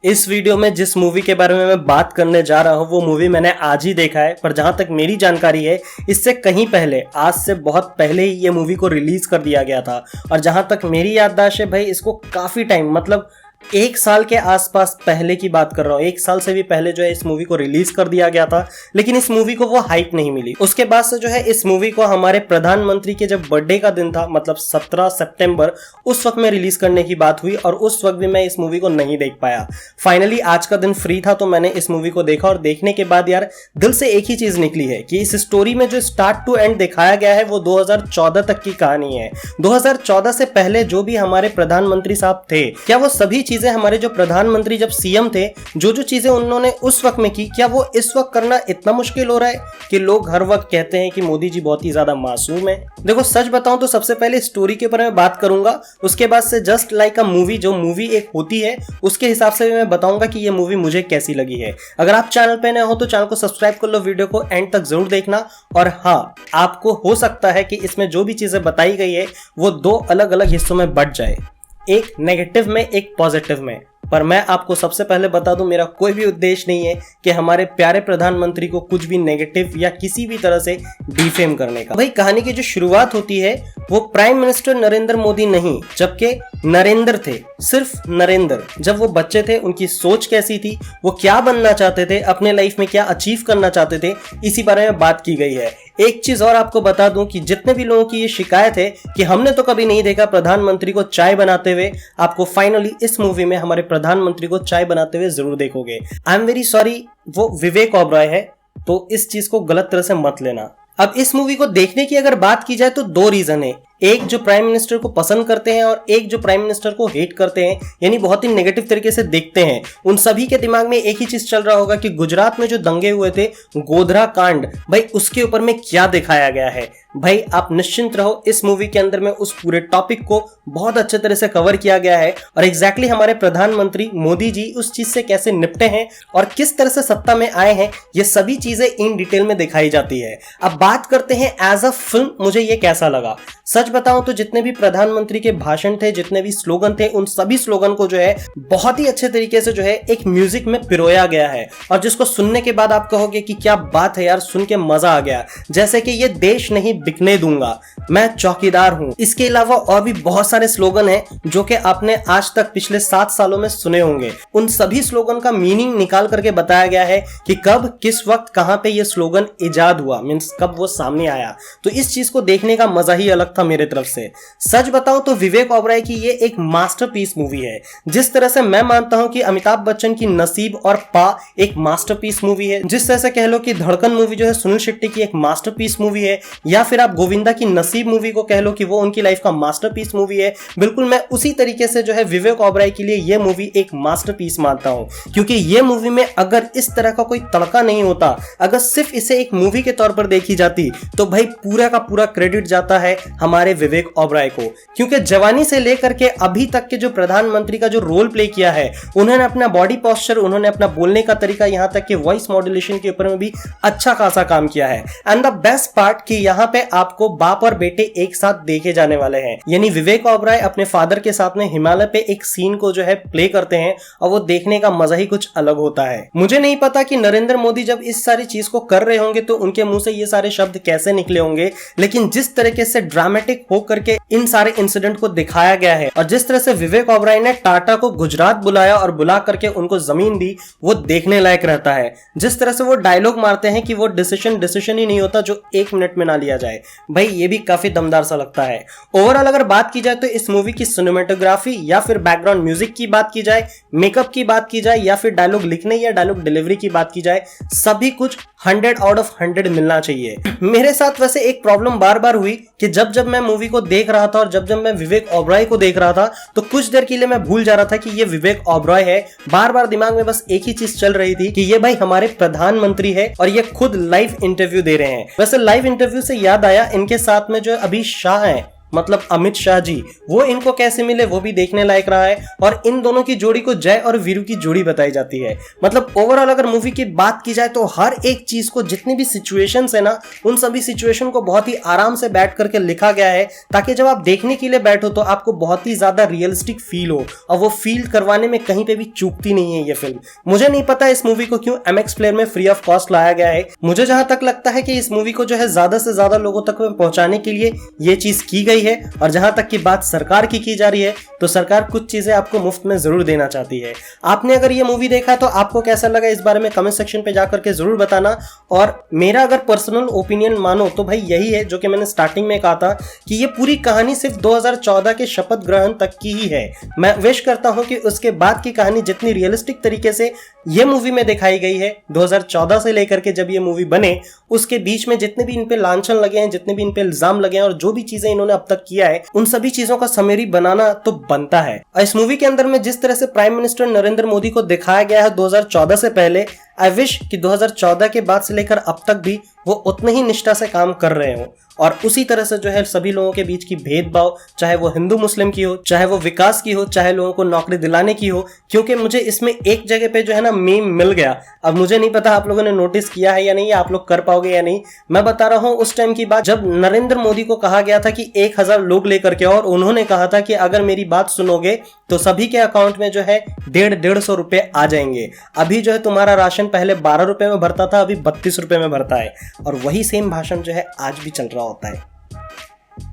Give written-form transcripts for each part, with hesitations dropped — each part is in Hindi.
इस वीडियो में जिस मूवी के बारे में मैं बात करने जा रहा हूँ वो मूवी मैंने आज ही देखा है, पर जहां तक मेरी जानकारी है इससे कहीं पहले, आज से बहुत पहले ही ये मूवी को रिलीज कर दिया गया था। और जहां तक मेरी याददाश्त है भाई, इसको काफी टाइम, मतलब 1 साल के आसपास पहले की बात कर रहा हूँ, 1 साल से भी पहले जो है इस मूवी को रिलीज कर दिया गया था, लेकिन इस मूवी को वो हाइप नहीं मिली। उसके बाद से जो है इस मूवी को हमारे प्रधानमंत्री के जब बर्थडे का दिन था, मतलब 17 सितंबर, उस वक्त में रिलीज करने की बात हुई और उस वक्त भी मैं इस मूवी को नहीं देख पाया। फाइनली आज का दिन फ्री था तो मैंने इस मूवी को देखा और देखने के बाद यार दिल से एक ही चीज निकली है कि इस स्टोरी में जो स्टार्ट टू एंड दिखाया गया है वो 2014 तक की कहानी है। 2014 से पहले जो भी हमारे प्रधानमंत्री साहब थे, क्या वो सभी चीजें हमारे जो प्रधानमंत्री जब सीएम थे, जो चीजें उन्होंने उस वक्त में की, क्या वो इस वक्त करना इतना मुश्किल हो रहा है कि लोग हर वक्त कहते हैं कि मोदी जी बहुत ही ज्यादा मासूम है। देखो सच बताऊं तो सबसे पहले स्टोरी के ऊपर मैं बात करूंगा, उसके बाद से जस्ट लाइक अ मूवी, जो मूवी एक होती है उसके हिसाब से मैं बताऊंगा कि ये मूवी मुझे कैसी लगी है। अगर आप चैनल पे नए हो तो चैनल को सब्सक्राइब कर लो, वीडियो को एंड तक जरूर देखना। और हाँ, आपको हो सकता है कि इसमें जो भी चीजें बताई गई है वो 2 अलग अलग हिस्सों में बट जाए, एक नेगेटिव में एक पॉजिटिव में। पर मैं आपको सबसे पहले बता दूं, मेरा कोई भी उद्देश्य नहीं है कि हमारे प्यारे प्रधानमंत्री को कुछ भी नेगेटिव या किसी भी तरह से डिफेम करने का। भाई कहानी की जो शुरुआत होती है वो प्राइम मिनिस्टर नरेंद्र मोदी नहीं, जबकि नरेंद्र थे, सिर्फ नरेंद्र। जब वो बच्चे थे उनकी सोच कैसी थी, वो क्या बनना चाहते थे, अपने लाइफ में क्या अचीव करना चाहते थे, इसी बारे में बात की गई है। एक चीज और आपको बता दूं कि जितने भी लोगों की ये शिकायत है कि हमने तो कभी नहीं देखा प्रधानमंत्री को चाय बनाते हुए, आपको फाइनली इस मूवी में हमारे प्रधानमंत्री को चाय बनाते हुए जरूर देखोगे। आई एम वेरी सॉरी, वो विवेक ओबरॉय है, तो इस चीज को गलत तरह से मत लेना। अब इस मूवी को देखने की अगर बात की जाए तो 2 रीजन है, एक जो प्राइम मिनिस्टर को पसंद करते हैं और एक जो प्राइम मिनिस्टर को हेट करते हैं, यानी बहुत ही नेगेटिव तरीके से देखते हैं। उन सभी के दिमाग में एक ही चीज चल रहा होगा कि गुजरात में जो दंगे हुए थे, गोधरा कांड, भाई उसके ऊपर में क्या दिखाया गया है। भाई आप निश्चिंत रहो, इस मूवी के अंदर में उस पूरे टॉपिक को बहुत अच्छे तरह से कवर किया गया है और एग्जैक्टली हमारे प्रधानमंत्री मोदी जी उस चीज से कैसे निपटे हैं और किस तरह से सत्ता में आए हैं, ये सभी चीजें इन डिटेल में दिखाई जाती है। अब बात करते हैं एज अ फिल्म मुझे ये कैसा लगा। सच बताऊं तो जितने भी प्रधानमंत्री के भाषण थे, जितने भी स्लोगन थे, उन सभी स्लोगन को जो है बहुत ही अच्छे तरीके से जो है एक म्यूजिक में पिरोया गया है और जिसको सुनने के बाद आप कहोगे कि क्या बात है यार, सुन के मजा आ गया। जैसे कि ये देश नहीं बिकने दूंगा, मैं चौकीदार हूं। इसके अलावा और भी बहुत सारे स्लोगन हैं जो कि आपने आज तक पिछले 7 सालों में सुने होंगे। उन सभी स्लोगन का मीनिंग निकाल करके बताया गया है कि कब, किस वक्त, कहां पे ये स्लोगन इजाद हुआ, मींस कब वो सामने आया। तो इस चीज को देखने का मजा ही अलग था मेरे तरफ से। सच बताऊं तो विवेक ओबरॉय की ये एक मास्टरपीस मूवी है। जिस तरह से मैं मानता हूं कि अमिताभ बच्चन की नसीब और पा एक मास्टरपीस मूवी है, जिस तरह से कह लो कि धड़कन मूवी जो है सुनील शेट्टी की एक मास्टरपीस मूवी है, या फिर आप गोविंदा की नसीब मूवी को कह लो कि वो उनकी लाइफ का मास्टरपीस मूवी है, बिल्कुल मैं उसी तरीके से जो है विवेक ओबरॉय के लिए ये मूवी एक मास्टरपीस मानता हूं। क्योंकि ये मूवी में अगर इस तरह का कोई तड़का नहीं होता, अगर सिर्फ इसे एक मूवी के तौर पर देखी जाती, तो भाई पूरा का पूरा क्रेडिट जाता है हमारे विवेक ओबरॉय को। क्योंकि जवानी से लेकर के अभी तक के जो प्रधानमंत्री का जो रोल प्ले किया है, उन्होंने अपना बॉडी पोस्चर, उन्होंने अपना बोलने का तरीका, यहां तक कि वॉइस मॉड्यूलेशन के ऊपर में भी अच्छा खासा काम किया है। एंड द बेस्ट पार्ट कि यहां पे आपको बाप और बेटे एक साथ देखे जाने वाले हैं, यानी विवेक ओबरॉय अपने फादर के साथ में हिमालय पे एक सीन को जो है प्ले करते हैं और वो देखने का मजा ही कुछ अलग होता है। मुझे नहीं पता कि नरेंद्र मोदी जब इस सारी चीज को कर रहे होंगे तो उनके मुंह से ये सारे शब्द कैसे निकले होंगे, लेकिन जिस तरीके से ड्रामेटिक होकर के इन सारे इंसिडेंट को दिखाया गया है और जिस तरह से विवेक ओबरॉय ने टाटा को गुजरात बुलाया और बुला करके उनको जमीन दी, वो देखने लायक रहता है। जिस तरह से वो डायलॉग मारते हैं कि वो डिसीजन ही नहीं होता जो 1 मिनट में ना लिया जाए, भाई ये भी काफी दमदार सा लगता है। ओवरऑल अगर बात की जाए तो इस मूवी की सिनेमेटोग्राफी या फिर बैकग्राउंड म्यूजिक की बात की जाए, मेकअप की बात की जाए, या फिर डायलॉग लिखने या डायलॉग डिलीवरी की बात की जाए, सभी कुछ 100 आउट ऑफ 100 मिलना चाहिए। मेरे साथ वैसे एक प्रॉब्लम बार बार हुई कि जब मैं मूवी को देख रहा था और जब मैं विवेक ओबरॉय को देख रहा था, तो कुछ देर के लिए मैं भूल जा रहा था कि ये विवेक ओबरॉय है। बार बार दिमाग में बस एक ही चीज चल रही थी कि ये भाई हमारे प्रधानमंत्री है और ये खुद लाइव इंटरव्यू दे रहे हैं। वैसे लाइव इंटरव्यू से याद आया, इनके साथ में जो अभी शाह है, मतलब अमित शाह जी, वो इनको कैसे मिले वो भी देखने लायक रहा है। और इन दोनों की जोड़ी को जय और वीरू की जोड़ी बताई जाती है। मतलब ओवरऑल अगर मूवी की बात की जाए तो हर एक चीज को, जितनी भी सिचुएशंस है ना, उन सभी सिचुएशन को बहुत ही आराम से बैठ करके लिखा गया है, ताकि जब आप देखने के लिए बैठो तो आपको बहुत ही ज्यादा रियलिस्टिक फील हो, और वो फील करवाने में कहीं पे भी चूकती नहीं है ये फिल्म। मुझे नहीं पता इस मूवी को क्यों MX प्लेयर में फ्री ऑफ कॉस्ट लाया गया है। मुझे जहां तक लगता है कि इस मूवी को जो है ज्यादा से ज्यादा लोगों तक पहुंचाने के लिए ये चीज की गई है। और जहां तक की बात सरकार की जा रही है, तो सरकार कुछ चीजें आपको मुफ्त में जरूर देना चाहती है। आपने अगर ये मूवी देखा तो आपको कैसा लगा इस बारे में कमेंट सेक्शन पे जाकर के जरूर बताना। और मेरा अगर पर्सनल ओपिनियन मानो तो भाई यही है जो कि मैंने स्टार्टिंग में कहा था कि ये पूरी कहानी सिर्फ 2014 के शपथ ग्रहण तक की ही है। मैं विश करता हूं कि उसके बाद की कहानी जितनी रियलिस्टिक तरीके से ये मूवी में दिखाई गई है, 2014 से लेकर के जब ये मूवी बने उसके बीच में जितने भी इन पे लांछन लगे हैं, जितने भी इन पे इल्जाम लगे हैं, और जो भी चीजें इन्होंने अब तक किया है, उन सभी चीजों का समरी बनाना तो बनता है। इस मूवी के अंदर में जिस तरह से प्राइम मिनिस्टर नरेंद्र मोदी को दिखाया गया है 2014 से पहले, आई विश कि 2014 के बाद से लेकर अब तक भी वो उतने ही निष्ठा से काम कर रहे हो, और उसी तरह से जो है सभी लोगों के बीच की भेदभाव, चाहे वो हिंदू मुस्लिम की हो, चाहे वो विकास की हो, चाहे लोगों को नौकरी दिलाने की हो। क्योंकि मुझे इसमें एक जगह पे जो है ना मीम मिल गया, अब मुझे नहीं पता आप लोगों ने नोटिस किया है या नहीं, आप लोग कर पाओगे या नहीं। मैं बता रहा हूं उस टाइम की बात जब नरेंद्र मोदी को कहा गया था कि 1000 लोग लेकर के, और उन्होंने कहा था कि अगर मेरी बात सुनोगे तो सभी के अकाउंट में जो है 150 रुपए आ जाएंगे। अभी जो है तुम्हारा राशन पहले 12 रुपए में भरता था, अभी 32 रुपए में भरता है। और वही सेम भाषण जो है आज भी चल रहा होता है।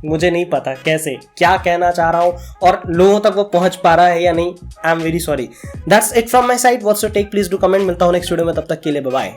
मुझे नहीं पता कैसे क्या कहना चाह रहा हूं और लोगों तक वो पहुंच पा रहा है या नहीं। I am very sorry. That's it from my side. What's your take? Please do comment. मिलता हूं नेक्स्ट वीडियो में, तब तक के लिए बाय बाय।